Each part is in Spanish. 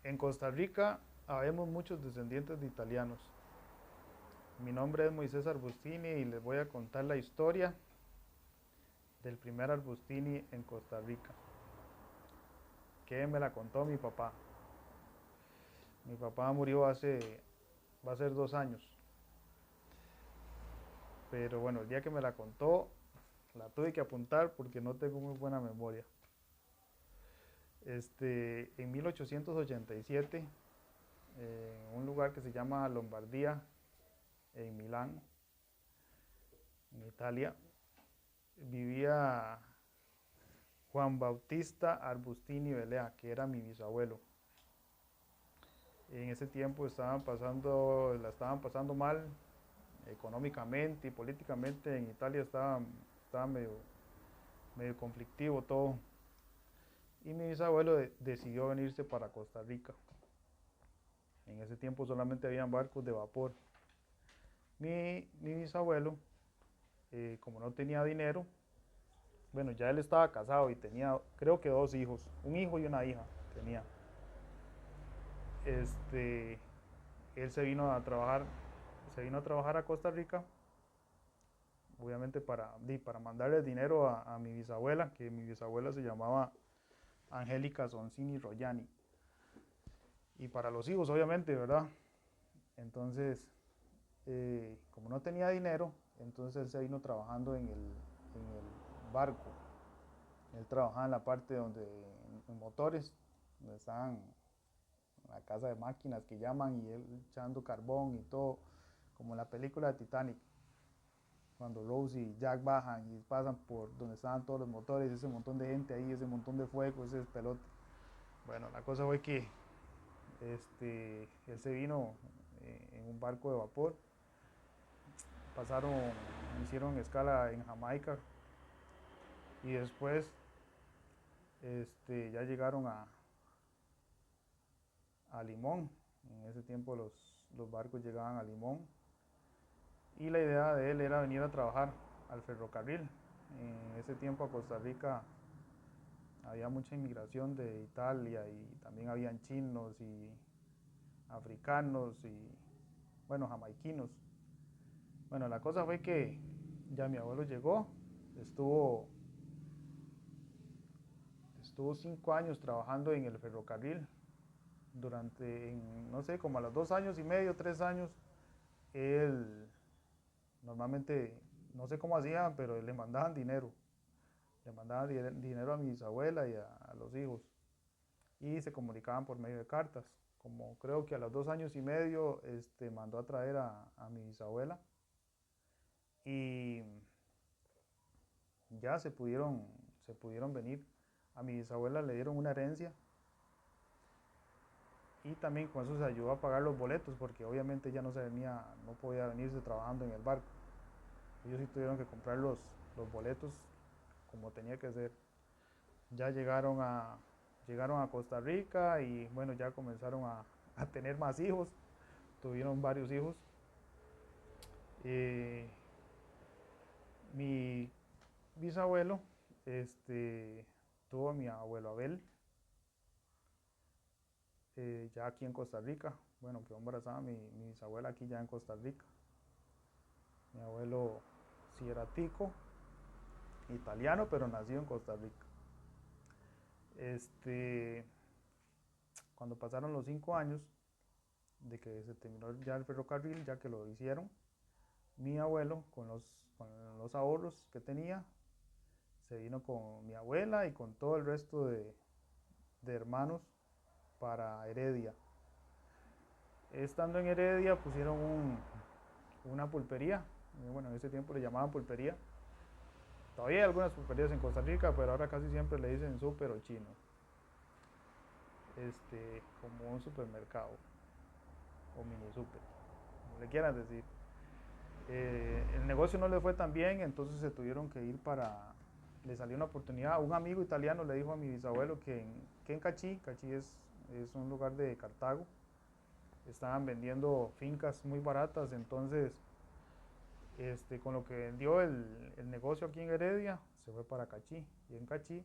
En Costa Rica habemos muchos descendientes de italianos. Mi nombre es Moisés Arbustini y les voy a contar la historia del primer Arbustini en Costa Rica, que me la contó mi papá. Mi papá murió va a ser 2 años, pero bueno, el día que me la contó la tuve que apuntar porque no tengo muy buena memoria. En 1887, en un lugar que se llama Lombardía, en Milán, en Italia, vivía Juan Bautista Arbustini Velea, que era mi bisabuelo. En ese tiempo la estaban pasando mal económicamente y políticamente. En Italia estaba medio conflictivo todo. Y mi bisabuelo decidió venirse para Costa Rica. En ese tiempo solamente habían barcos de vapor. Mi bisabuelo, como no tenía dinero, bueno, ya él estaba casado y tenía, creo que 2 hijos, un hijo y una hija tenía. Este, Él se vino a trabajar a Costa Rica, obviamente para mandarle dinero a mi bisabuela, que mi bisabuela se llamaba Angélica Soncini Royani. Y para los hijos, obviamente, ¿verdad? Entonces, como no tenía dinero, entonces él se vino trabajando en el barco. Él trabajaba en la parte en motores, donde estaban la casa de máquinas que llaman, y él echando carbón y todo, como en la película de Titanic, cuando Rose y Jack bajan y pasan por donde estaban todos los motores, ese montón de gente ahí, ese montón de fuego, ese pelote. Bueno, la cosa fue que él se vino en un barco de vapor, pasaron, hicieron escala en Jamaica y después ya llegaron a Limón. En ese tiempo los barcos llegaban a Limón y la idea de él era venir a trabajar al ferrocarril. En ese tiempo a Costa Rica había mucha inmigración de Italia y también habían chinos y africanos y, bueno, jamaiquinos. Bueno, la cosa fue que ya mi abuelo llegó, estuvo, estuvo 5 años trabajando en el ferrocarril. No sé, como a los 2 años y medio, 3 años, él normalmente, no sé cómo hacían, pero le mandaban dinero. Le mandaban dinero a mi bisabuela y a los hijos. Y se comunicaban por medio de cartas. Como creo que a los 2 años y medio mandó a traer a mi bisabuela y ya se pudieron venir. A mi bisabuela le dieron una herencia y también con eso se ayudó a pagar los boletos, porque obviamente ya no podía venirse trabajando en el barco. Ellos sí tuvieron que comprar los boletos como tenía que ser. Ya llegaron a Costa Rica y bueno, ya comenzaron a tener más hijos, tuvieron varios hijos. Eh, Mi bisabuelo tuvo a mi abuelo Abel, ya aquí en Costa Rica. Bueno, quedó embarazada mi bisabuela aquí ya en Costa Rica. Mi abuelo sí era tico, italiano, pero nacido en Costa Rica. Este, Cuando pasaron los 5 años de que se terminó ya el ferrocarril, ya que lo hicieron, mi abuelo con los ahorros que tenía se vino con mi abuela y con todo el resto de hermanos para Heredia. Estando en Heredia pusieron una pulpería. Bueno, en ese tiempo le llamaban pulpería. Todavía hay algunas pulperías en Costa Rica, pero ahora casi siempre le dicen súper o chino. Como un supermercado o mini super, como le quieran decir. El negocio no le fue tan bien, entonces se tuvieron que ir le salió una oportunidad. Un amigo italiano le dijo a mi bisabuelo que en Cachí es un lugar de Cartago, estaban vendiendo fincas muy baratas. Entonces con lo que vendió el negocio aquí en Heredia, se fue para Cachí. Y en Cachí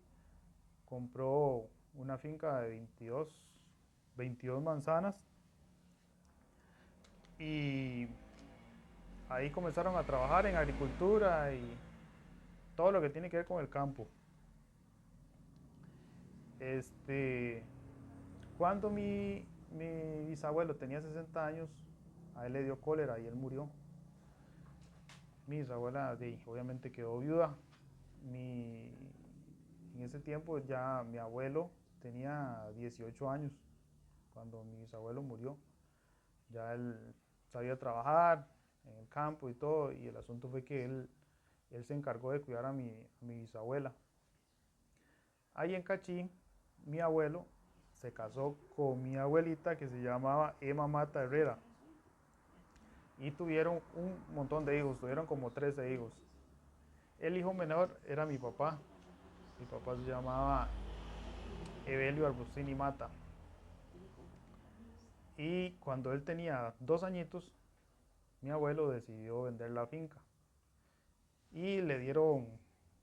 compró una finca de 22 manzanas y ahí comenzaron a trabajar en agricultura y todo lo que tiene que ver con el campo. Este, cuando mi bisabuelo tenía 60 años, a él le dio cólera y él murió. Mi bisabuela obviamente quedó viuda. En ese tiempo ya mi abuelo tenía 18 años cuando mi bisabuelo murió. Ya él sabía trabajar en el campo y todo, y el asunto fue que él se encargó de cuidar a mi bisabuela. Ahí en Cachín, mi abuelo se casó con mi abuelita que se llamaba Emma Mata Herrera. Y tuvieron un montón de hijos, tuvieron como 13 hijos. El hijo menor era mi papá. Mi papá se llamaba Evelio Arbustini Mata. Y cuando él tenía 2 añitos, mi abuelo decidió vender la finca. Y le dieron,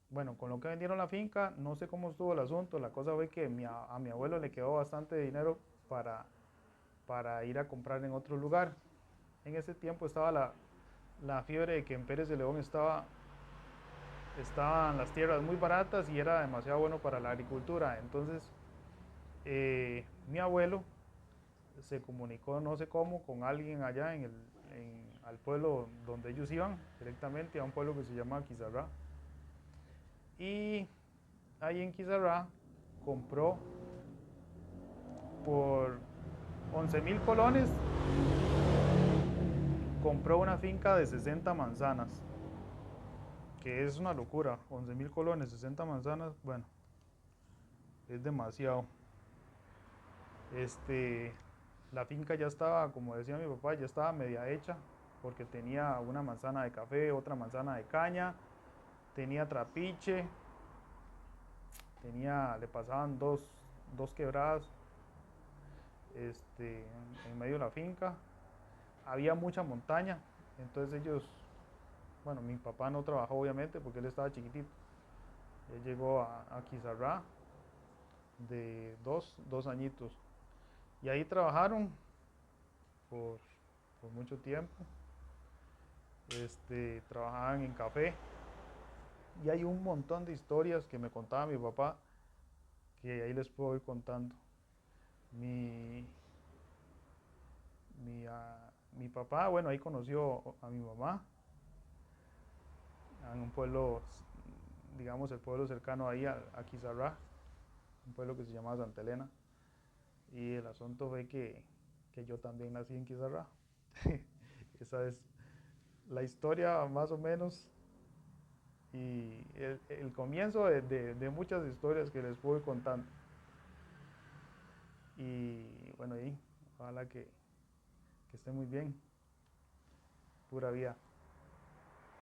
bueno, con lo que vendieron la finca, no sé cómo estuvo el asunto. La cosa fue que a mi abuelo le quedó bastante dinero para ir a comprar en otro lugar. En ese tiempo estaba la fiebre de que en Pérez de León estaban las tierras muy baratas y era demasiado bueno para la agricultura. Entonces, mi abuelo se comunicó, no sé cómo, con alguien allá al pueblo donde ellos iban, directamente a un pueblo que se llama Quizarrá. Y ahí en Quizarrá compró por 11.000 colones, compró una finca de 60 manzanas, que es una locura. 11.000 colones, 60 manzanas, bueno, es demasiado. La finca ya estaba, como decía mi papá, ya estaba media hecha, porque tenía una manzana de café, otra manzana de caña, tenía trapiche, le pasaban dos quebradas en medio de la finca. Había mucha montaña, entonces bueno, mi papá no trabajó obviamente porque él estaba chiquitito. Él llegó a Quizarrá de dos añitos. Y ahí trabajaron por mucho tiempo. Trabajaban en café. Y hay un montón de historias que me contaba mi papá que ahí les puedo ir contando. Mi, mi papá, bueno, ahí conoció a mi mamá en un pueblo, digamos el pueblo cercano ahí a Quizarrá, un pueblo que se llamaba Santa Elena. Y el asunto fue que yo también nací en Quizarrá. Esa es la historia más o menos y el comienzo de muchas historias que les puedo ir contando. Y bueno, ojalá que esté muy bien, pura vida.